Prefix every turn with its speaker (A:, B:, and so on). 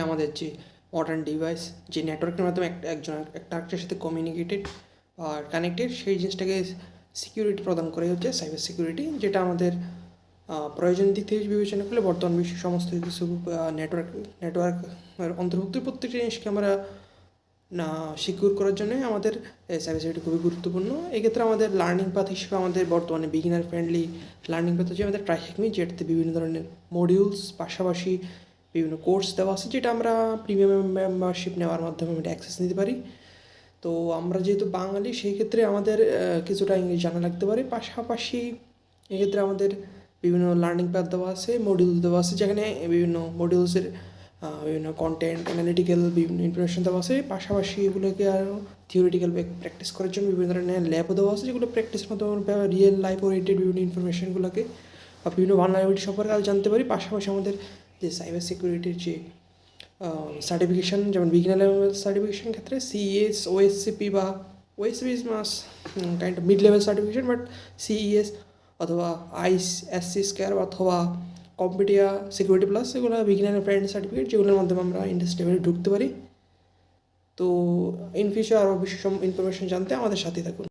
A: আমাদের যে modern device যে নেটওয়ার্কের মাধ্যমে একটা আরেকটার সাথে কমিউনিকেটেড আর কানেক্টেড, সেই জিনিসটাকে সিকিউরিটি প্রদান করে হচ্ছে সাইবার সিকিউরিটি, যেটা আমাদের প্রয়োজনের দিক থেকে বিবেচনা করলে বর্তমান বিশ্বের সমস্ত কিছু নেটওয়ার্কের অন্তর্ভুক্ত প্রত্যেকটি জিনিসকে আমরা সিকিউর করার জন্যই আমাদের সাইবার সিকিউরিটি খুবই গুরুত্বপূর্ণ। এক্ষেত্রে আমাদের লার্নিং পাথ হিসেবে আমাদের বর্তমানে বিগিনার ফ্রেন্ডলি লার্নিং পাথ হচ্ছে আমাদের ট্রাইহেকমি, যেটাতে বিভিন্ন ধরনের মডিউলস পাশাপাশি বিভিন্ন কোর্স দেওয়া আছে, যেটা আমরা প্রিমিয়াম মেম্বারশিপ নেওয়ার মাধ্যমে আমরা অ্যাক্সেস নিতে পারি। তো আমরা যেহেতু বাঙালি, সেই ক্ষেত্রে আমাদের কিছুটা ইংলিশ জানা লাগতে পারে। পাশাপাশি এক্ষেত্রে আমাদের বিভিন্ন লার্নিং প্যাথ দেওয়া আছে, মডিউল দেওয়া আছে, যেখানে বিভিন্ন মডিউলসের বিভিন্ন কন্টেন্ট অ্যানালিটিক্যাল বিভিন্ন ইনফরমেশন দেওয়া আছে। পাশাপাশি এগুলোকে আরও থিওরিটিক্যাল প্র্যাকটিস করার জন্য বিভিন্ন ধরনের ল্যাবও দেওয়া আছে, যেগুলো প্র্যাকটিসের মাধ্যমে আমরা রিয়েল লাইফ ওরিয়েন্টেড বিভিন্ন ইনফরমেশনগুলোকে বা বিভিন্ন ভালনারেবিলিটি সম্পর্কে আরও জানতে পারি। পাশাপাশি আমাদের যে সাইবার সিকিউরিটির যে সার্টিফিকেশান, যেমন বিগিনার লেভেল সার্টিফিকেশান ক্ষেত্রে সিএস ওএসসিপি বা OSCP is most kind of mid level certification, but CES অথবা আইএসসি স্কোয়ার অথবা কম্পিটিয়া সিকিউরিটি প্লাস, এগুলো বিগিনার ফ্রেন্ড সার্টিফিকেট, যেগুলোর মাধ্যমে আমরা ইন্ডাস্ট্রি লেভেলে ঢুকতে পারি। তো ইন ফিউচার আরও বেশি ইনফরমেশন জানতে আমাদের সাথে থাকুন।